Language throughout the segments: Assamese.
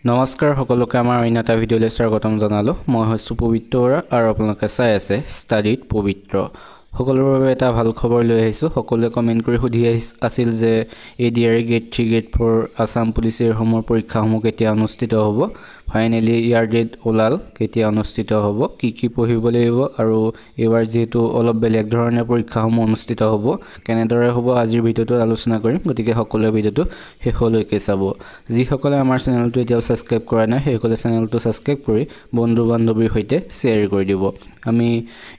নমস্কাৰ সকলোকে আমাৰ অন্য এটা ভিডিঅ'লৈ স্বাগতম জনালোঁ। মই হৈছোঁ পবিত্ৰ বৰা আৰু আপোনালোকে চাই আছে ষ্টাডিত পবিত্ৰ। সকলোৰে বাবে এটা ভাল খবৰ লৈ আহিছোঁ। সকলোৱে কমেণ্ট কৰি সুধি আছিল যে ADRE গ্ৰেড 3 গ্ৰেড 4 আছাম পুলিচৰ সমূহৰ পৰীক্ষাসমূহ কেতিয়া অনুষ্ঠিত হ'ব। ফাইনেলি ইয়াৰ ডেট ওলাল, কেতিয়া অনুষ্ঠিত হ'ব, কি পঢ়িব লাগিব আৰু এইবাৰ যেহেতু অলপ বেলেগ ধৰণে পৰীক্ষাসমূহ অনুষ্ঠিত হ'ব, কেনেদৰে হ'ব আজিৰ ভিডিঅ'টোত আলোচনা কৰিম। গতিকে সকলোৱে ভিডিঅ'টো শেষলৈকে চাব। যিসকলে আমাৰ চেনেলটো এতিয়াও ছাবস্ক্ৰাইব কৰা নাই সেইসকলে চেনেলটো ছাবস্ক্ৰাইব কৰি বন্ধু বান্ধৱীৰ সৈতে শ্বেয়াৰ কৰি দিব। আমি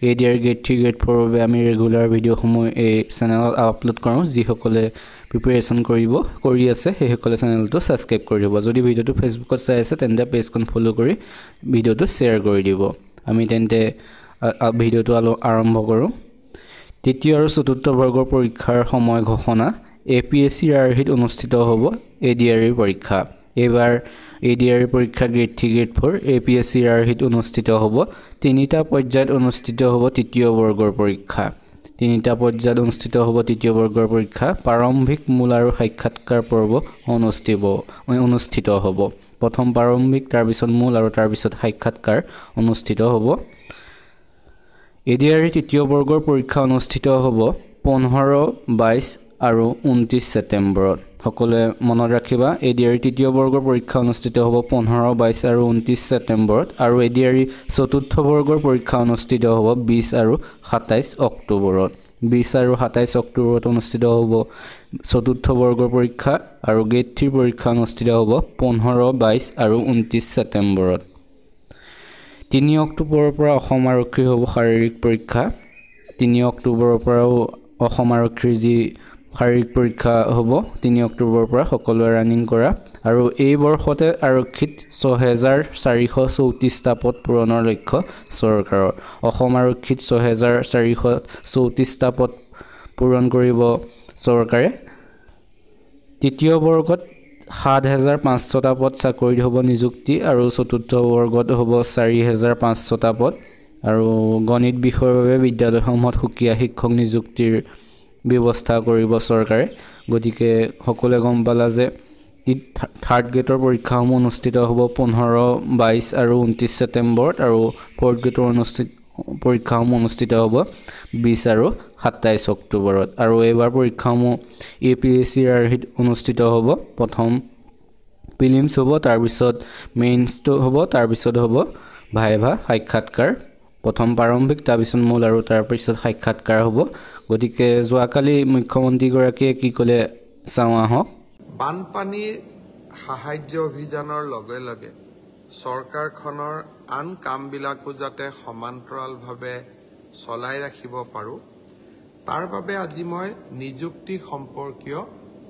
ADRE গ্ৰেড 3 গ্ৰেড 4 বাবে আমি ৰেগুলাৰ ভিডিঅ'সমূহ এই চেনেলত আপলোড কৰোঁ। যিসকলে প্ৰিপাৰেশ্যন কৰি আছে সেইসকলে চেনেলটো ছাবস্ক্ৰাইব কৰি দিব। যদি ভিডিঅ'টো ফেচবুকত চাই আছে তেন্তে পেজখন ফ'ল' কৰি ভিডিঅ'টো শ্বেয়াৰ কৰি দিব। আমি তেন্তে ভিডিঅ'টো আৰম্ভ কৰোঁ। তৃতীয় আৰু চতুৰ্থ বৰ্গৰ পৰীক্ষাৰ সময় ঘোষণা। APSC-RRHত অনুষ্ঠিত হ'ব ADRE পৰীক্ষা। এইবাৰ ADRE পৰীক্ষা গ্ৰেড 3 গ্ৰেড 4 APSC-RRHত অনুষ্ঠিত হ'ব। তিনিটা পৰ্যায়ত অনুষ্ঠিত হ'ব তৃতীয় বৰ্গৰ পৰীক্ষা। প্ৰাৰম্ভিক মূল আৰু সাক্ষাৎকাৰ পৰ্ব অনুষ্ঠিত হ'ব। প্ৰথম প্ৰাৰম্ভিক, তাৰপিছত মূল আৰু তাৰপিছত সাক্ষাৎকাৰ অনুষ্ঠিত হ'ব। ADRE তৃতীয় বৰ্গৰ পৰীক্ষা অনুষ্ঠিত হ'ব 15, 22 আৰু 29 ছেপ্টেম্বৰত। সকলোৱে মনত ৰাখিবা, ADRE তৃতীয় বৰ্গৰ পৰীক্ষা অনুষ্ঠিত হ'ব 15, 22 আৰু 29 ছেপ্টেম্বৰত আৰু ADRE চতুৰ্থ বৰ্গৰ পৰীক্ষা অনুষ্ঠিত হ'ব 20 আৰু 27 অক্টোবৰত। 20 আৰু 27 অক্টোবৰত অনুষ্ঠিত হ'ব চতুৰ্থ বৰ্গৰ পৰীক্ষা আৰু গ্ৰেড 3 পৰীক্ষা অনুষ্ঠিত হ'ব 15, 22 আৰু 29 ছেপ্টেম্বৰত। 3 অক্টোবৰৰ পৰা অসম আৰক্ষীৰ হ'ব শাৰীৰিক পৰীক্ষা। 3 অক্টোবৰৰ পৰাও অসম আৰক্ষীৰ যি শাৰীৰিক পৰীক্ষা হ'ব 3 অক্টোবৰৰ পৰা সকলোৱে ৰানিং কৰা। আৰু এই বৰ্ষতে আৰক্ষীত 6434টা পদ পূৰণৰ লক্ষ্য চৰকাৰৰ। অসম আৰক্ষীত 6434টা পদ পূৰণ কৰিব চৰকাৰে। তৃতীয় বৰ্গত 7500টা পদ চাকৰিত হ'ব নিযুক্তি আৰু চতুৰ্থ বৰ্গত হ'ব 4500টা পদ। আৰু গণিত বিষয়ৰ বাবে বিদ্যালয়সমূহত সুকীয়া শিক্ষক নিযুক্তিৰ ব্যৱস্থা কৰিব চৰকাৰে। গতিকে সকলোৱে গম পালা যে থাৰ্ড গ্ৰেডৰ পৰীক্ষাসমূহ অনুষ্ঠিত হ'ব 15, 22 আৰু 29 ছেপ্টেম্বৰত আৰু ফ'ৰ্থ গ্ৰেডৰ পৰীক্ষাসমূহ অনুষ্ঠিত হ'ব 20 আৰু 27 অক্টোবৰত। আৰু এইবাৰ পৰীক্ষাসমূহ APSC-RRHত অনুষ্ঠিত হ'ব। প্ৰথম প্ৰিলিমছ হ'ব, তাৰপিছত মেইনছটো হ'ব, তাৰপিছত হ'ব ভাইভা সাক্ষাৎকাৰ। প্ৰথম প্ৰাৰম্ভিক, তাৰপিছত মূল আৰু তাৰপিছত সাক্ষাৎকাৰ হ'ব। গতিকে যোৱাকালি মুখ্যমন্ত্ৰীগৰাকীয়ে কি ক'লে চাওঁ আহক। বানপানীৰ সাহায্য অভিযানৰ লগে লগে চৰকাৰখনৰ আন কামবিলাকো যাতে সমান্তৰালভাৱে চলাই ৰাখিব পাৰোঁ, তাৰ বাবে আজি মই নিযুক্তি সম্পৰ্কীয়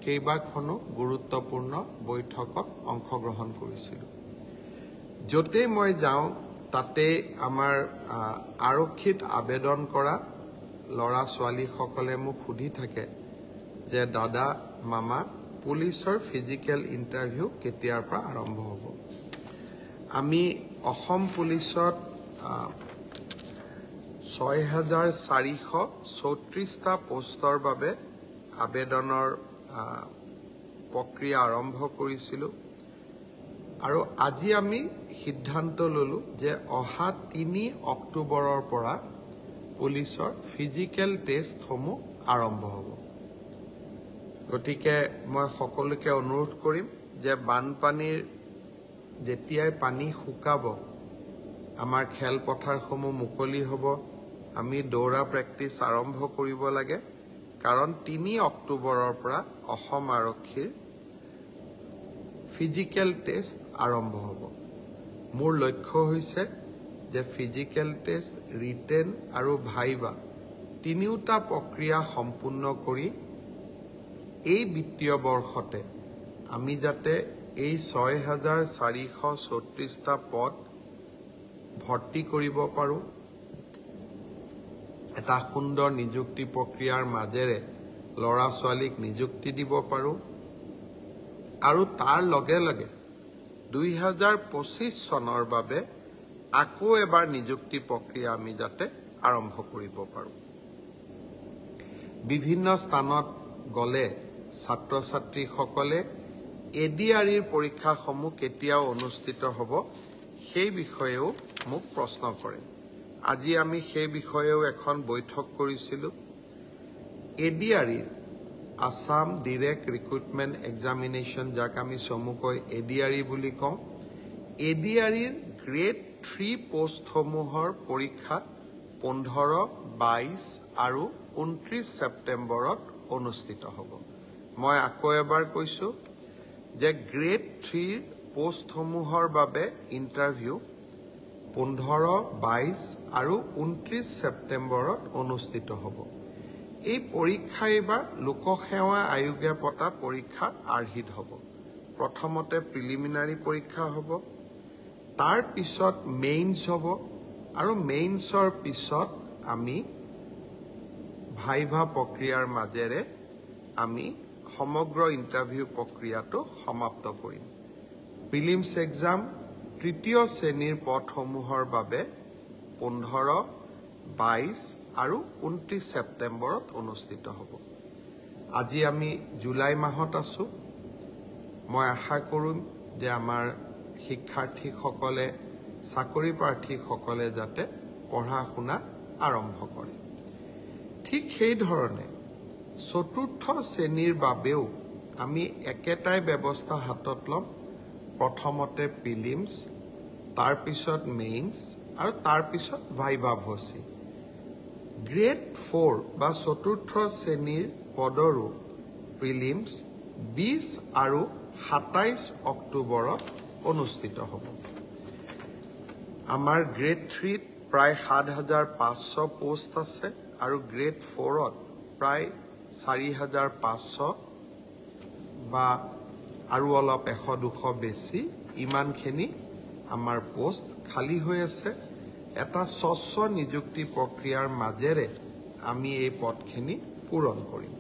কেইবাখনো গুৰুত্বপূৰ্ণ বৈঠকত অংশগ্ৰহণ কৰিছিলোঁ। য'তেই মই যাওঁ তাতেই আমাৰ আৰক্ষীত আবেদন কৰা ল'ৰা ছোৱালীসকলে মোক সুধি থাকে যে দাদা, মামা, পুলিচৰ ফিজিকেল ইণ্টাৰভিউ কেতিয়াৰ পৰা আৰম্ভ হ'ব। আমি অসম পুলিচত 6434টা পোষ্টৰ বাবে আবেদনৰ প্ৰক্ৰিয়া আৰম্ভ কৰিছিলোঁ আৰু আজি আমি সিদ্ধান্ত ল'লোঁ যে অহা 3 অক্টোবৰৰ পৰা পুলিচৰ ফিজিকেল টেষ্টসমূহ আৰম্ভ হ'ব। গতিকে মই সকলোকে অনুৰোধ কৰিম যে বানপানীৰ যেতিয়াই পানী শুকাব, আমাৰ খেলপথাৰসমূহ মুকলি হ'ব, আমি দৌৰা প্ৰেক্টিছ আৰম্ভ কৰিব লাগে। কাৰণ 3 অক্টোবৰৰ পৰা অসম আৰক্ষীৰ ফিজিকেল টেষ্ট আৰম্ভ হ'ব। মোৰ লক্ষ্য হৈছে যে ফিজিকেল টেষ্ট, ৰিটেন আৰু ভাইভা তিনিওটা প্ৰক্ৰিয়া সম্পূৰ্ণ কৰি এই বিত্তীয় বৰ্ষতে আমি যাতে এই 6434টা পদ ভৰ্তি কৰিব পাৰোঁ, এটা সুন্দৰ নিযুক্তি প্ৰক্ৰিয়াৰ মাজেৰে ল'ৰা ছোৱালীক নিযুক্তি দিব পাৰোঁ আৰু তাৰ লগে লগে 2025 চনৰ বাবে আকৌ এবাৰ নিযুক্তি প্ৰক্ৰিয়া আমি যাতে আৰম্ভ কৰিব পাৰোঁ। বিভিন্ন স্থানত গ'লে ছাত্ৰ ছাত্ৰীসকলে এডিআৰিৰ পৰীক্ষাসমূহ কেতিয়াও অনুষ্ঠিত হ'ব সেই বিষয়েও মোক প্ৰশ্ন কৰে। আজি আমি সেই বিষয়েও এখন বৈঠক কৰিছিলোঁ। এডিআৰিৰ আসাম ডিৰেক্ট ৰিক্ৰুটমেণ্ট এক্সামিনেশ্যন, যাক আমি চমুকৈ এডিআৰি বুলি কওঁ, এডিআৰিৰ গ্ৰেড 3 পোষ্টসমূহৰ পৰীক্ষা 15, 22 আৰু 29 ছেপ্টেম্বৰত অনুষ্ঠিত হ'ব। মই আকৌ এবাৰ কৈছোঁ যে গ্ৰেড 3 পোষ্টসমূহৰ বাবে ইণ্টাৰভিউ 15, 22 আৰু 29 ছেপ্টেম্বৰত অনুষ্ঠিত হ'ব। এই পৰীক্ষা এইবাৰ লোকসেৱা আয়োগে পতা পৰীক্ষাৰ আৰ্হিত হ'ব। প্ৰথমতে প্ৰিলিমিনাৰী পৰীক্ষা হ'ব, তাৰ পিছত মেইনছ হ'ব, আৰু মেইনছৰ পিছত আমি ভাইভা প্ৰক্ৰিয়াৰ মাজেৰে আমি সমগ্ৰ ইণ্টাৰভিউ প্ৰক্ৰিয়াটো সমাপ্ত কৰিম। প্ৰিলিমছ এক্সাম তৃতীয় শ্ৰেণীৰ পদসমূহৰ বাবে 15, 22 আৰু 29 ছেপ্টেম্বৰত অনুষ্ঠিত হ'ব। আজি আমি জুলাই মাহত আছোঁ। মই আশা কৰিম যে আমাৰ শিক্ষাৰ্থীসকলে, চাকৰি প্ৰাৰ্থীসকলে যাতে পঢ়া শুনা আৰম্ভ কৰে। ঠিক সেইধৰণে চতুৰ্থ শ্ৰেণীৰ বাবেও আমি একেটাই ব্যৱস্থা হাতত ল'ম। প্ৰথমতে প্ৰিলিমছ, তাৰপিছত মেইনছ আৰু তাৰপিছত ভাইভা ভচি। গ্ৰেড 4 বা চতুৰ্থ শ্ৰেণীৰ পদৰো প্ৰিলিমছ 20 আৰু 27 অক্টোবৰত অনুষ্ঠিত হ'ব। আমাৰ গ্ৰেড 3ত প্ৰায় 7,500 পোষ্ট আছে আৰু গ্ৰেড 4ত প্ৰায় 4,500 বা আৰু অলপ 100-200 বেছি, ইমানখিনি আমাৰ পোষ্ট খালী হৈ আছে। এটা স্বচ্ছ নিযুক্তি প্ৰক্ৰিয়াৰ মাজেৰে আমি এই পদখিনি পূৰণ কৰিম।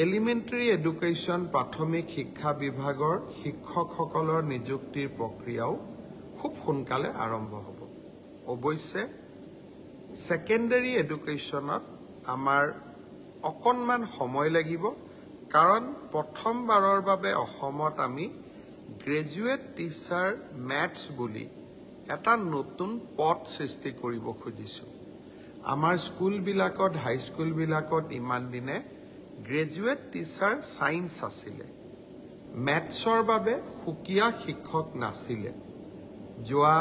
এলিমেণ্টাৰী এডুকেশ্যন প্ৰাথমিক শিক্ষা বিভাগৰ শিক্ষকসকলৰ নিযুক্তিৰ প্ৰক্ৰিয়াও খুব সোনকালে আৰম্ভ হ'ব। অৱশ্যে ছেকেণ্ডাৰী এডুকেশ্যনত আমাৰ অকণমান সময় লাগিব, কাৰণ প্ৰথমবাৰৰ বাবে অসমত আমি গ্ৰেজুৱেট টিচাৰ মেথছ বুলি এটা নতুন পদ সৃষ্টি কৰিব খুজিছোঁ। আমাৰ স্কুলবিলাকত, হাইস্কুলবিলাকত ইমান দিনে গ্ৰেজুৱেট টিচাৰ ছায়েন্স আছিলে, মেথছৰ বাবে সুকীয়া শিক্ষক নাছিলে। যোৱা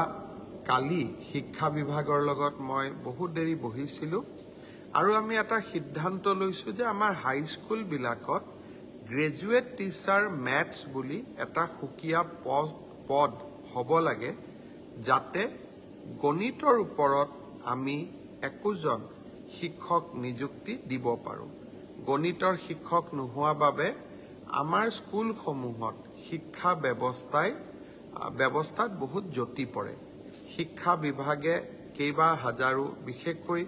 কালি শিক্ষা বিভাগৰ লগত মই বহুত দেৰি বহিছিলোঁ আৰু আমি এটা সিদ্ধান্ত লৈছোঁ যে আমাৰ হাইস্কুলবিলাকত গ্ৰেজুৱেট টিচাৰ মেথছ বুলি এটা সুকীয়া পদ হ'ব লাগে, যাতে গণিতৰ ওপৰত আমি একোজন শিক্ষক নিযুক্তি দিব পাৰোঁ। গণিতৰ শিক্ষক নোহোৱা বাবে আমাৰ স্কুলসমূহত শিক্ষা ব্যৱস্থাত বহুত জটি পৰে। শিক্ষা বিভাগে কেইবা হাজাৰো, বিশেষকৈ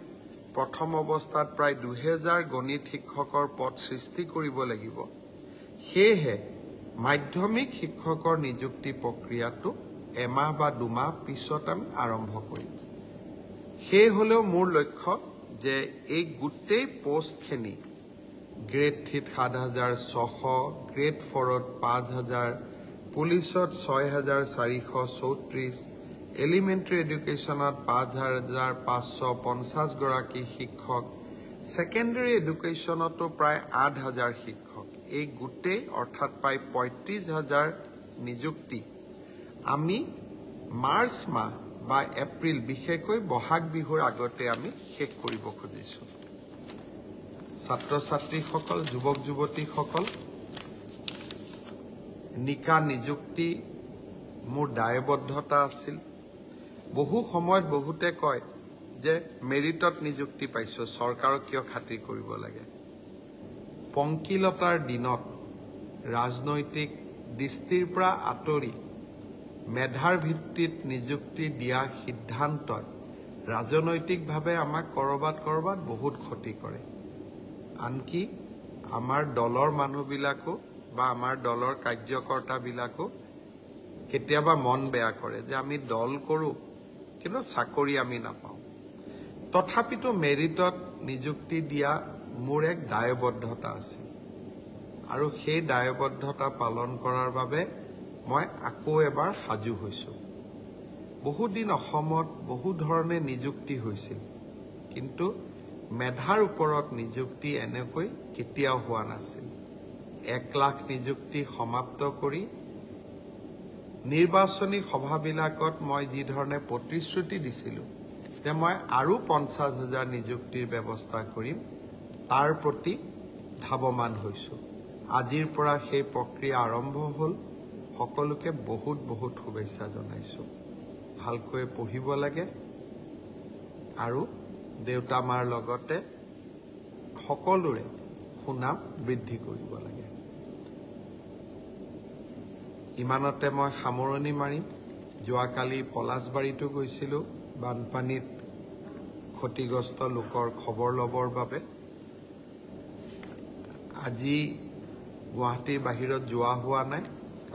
প্ৰথম অৱস্থাত প্ৰায় 2000 গণিত শিক্ষকৰ পদ সৃষ্টি কৰিব লাগিব। সেয়েহে মাধ্যমিক শিক্ষকৰ নিযুক্তি প্ৰক্ৰিয়াটো এমাহ বা 2 মাহ পিছত আমি আৰম্ভ কৰিম। সেই হ'লেও মোৰ লক্ষ্য যে এই গোটেই পোষ্টখিনি গ্ৰেড 3ত 7,600, গ্ৰেড 4ত 5,000, পুলিচত 6,434, এলিমেণ্টাৰী এডুকেশ্যনত 5,550 গৰাকী শিক্ষক, ছেকেণ্ডাৰী এডুকেশ্যনতো প্ৰায় 8,000 শিক্ষক, এই গোটেই অৰ্থাৎ প্ৰায় 35,000 নিযুক্তি আমি মাৰ্চ মাহ বা এপ্ৰিল, বিশেষকৈ বহাগ বিহুৰ আগতে আমি শেষ কৰিব খুজিছোঁ। ছাত্ৰ ছাত্ৰীসকল, যুৱক যুৱতীসকল, নিকা নিযুক্তি মোৰ দায়বদ্ধতা আছিল। বহু সময়ত বহুতে কয় যে মেৰিটত নিযুক্তি পাইছোঁ, চৰকাৰক কিয় খাতিৰ কৰিব লাগে। পংকিলতাৰ দিনত ৰাজনৈতিক দৃষ্টিৰ পৰা আঁতৰি মেধাৰ ভিত্তিত নিযুক্তি দিয়া সিদ্ধান্তই ৰাজনৈতিকভাৱে আমাক কৰবাত বহুত ক্ষতি কৰে। আনকি আমাৰ দলৰ মানুহবিলাকো বা আমাৰ দলৰ কাৰ্যকৰ্তাবিলাকো কেতিয়াবা মন বেয়া কৰে যে আমি দল কৰোঁ কিন্তু চাকৰি আমি নাপাওঁ। তথাপিতো মেৰিটত নিযুক্তি দিয়া মোৰ এক দায়বদ্ধতা আছিল আৰু সেই দায়বদ্ধতা পালন কৰাৰ বাবে মই আকৌ এবাৰ সাজু হৈছোঁ। বহু দিন অসমত বহু ধৰণে নিযুক্তি হৈছিল, কিন্তু মেধাৰ ওপৰত নিযুক্তি এনেকৈ কেতিয়াও হোৱা নাছিল। 1 লাখ নিযুক্তি সমাপ্ত কৰি নিৰ্বাচনী সভাবিলাকত মই যি ধৰণে প্ৰতিশ্ৰুতি দিছিলোঁ যে মই আৰু 50,000 নিযুক্তিৰ ব্যৱস্থা কৰিম, তাৰ প্ৰতি ধাৱমান হৈছোঁ। আজিৰ পৰা সেই প্ৰক্ৰিয়া আৰম্ভ হ'ল। সকলোকে বহুত বহুত শুভেচ্ছা জনাইছোঁ। ভালকৈ পঢ়িব লাগে আৰু দেউতা মাৰ লগতে সকলোৰে সুনাম বৃদ্ধি কৰিব লাগে। ইমানতে মই সামৰণি মাৰিম। যোৱাকালি পলাশবাৰীতো গৈছিলোঁ বানপানীত ক্ষতিগ্ৰস্ত লোকৰ খবৰ ল'বৰ বাবে। আজি গুৱাহাটীৰ বাহিৰত যোৱা হোৱা নাই,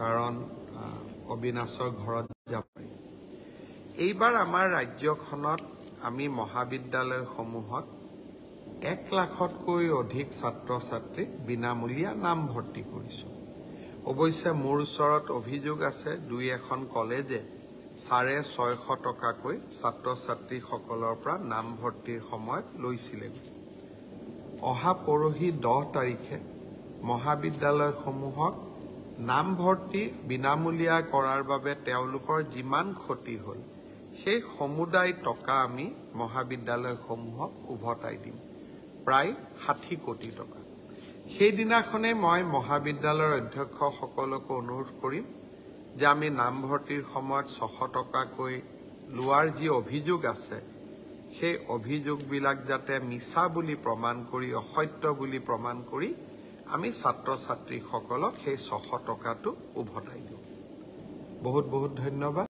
কাৰণ অবিনাশৰ ঘৰত যাব পাৰি। এইবাৰ আমাৰ ৰাজ্যখনত আমি মহাবিদ্যালয়সমূহত 1 লাখতকৈ অধিক ছাত্ৰ ছাত্ৰীক বিনামূলীয়া নামভৰ্তি কৰিছোঁ। অৱশ্যে মোৰ ওচৰত অভিযোগ আছে, 2-এখন কলেজে 650 টকাকৈ ছাত্ৰ ছাত্ৰীসকলৰ পৰা নামভৰ্তিৰ সময়ত লৈছিলে। অহা পৰহি 10 তাৰিখে মহাবিদ্যালয়সমূহক নামভৰ্তি বিনামূলীয়া কৰাৰ বাবে তেওঁলোকৰ যিমান ক্ষতি হ'ল, সেই সমুদায় টকা আমি মহাবিদ্যালয়সমূহক উভতাই দিম, প্ৰায় 60 কোটি টকা। সেইদিনাখনেই মই মহাবিদ্যালয়ৰ অধ্যক্ষসকলকো অনুৰোধ কৰিম যে আমি নামভৰ্তিৰ সময়ত 600 টকাকৈ লোৱাৰ যি অভিযোগ আছে, সেই অভিযোগবিলাক যাতে মিছা বুলি প্ৰমাণ কৰি, অসত্য বুলি প্ৰমাণ কৰি আমি ছাত্ৰ ছাত্ৰীসকলক সেই 600 টকাটো উভতাই দিওঁ। বহুত বহুত ধন্যবাদ।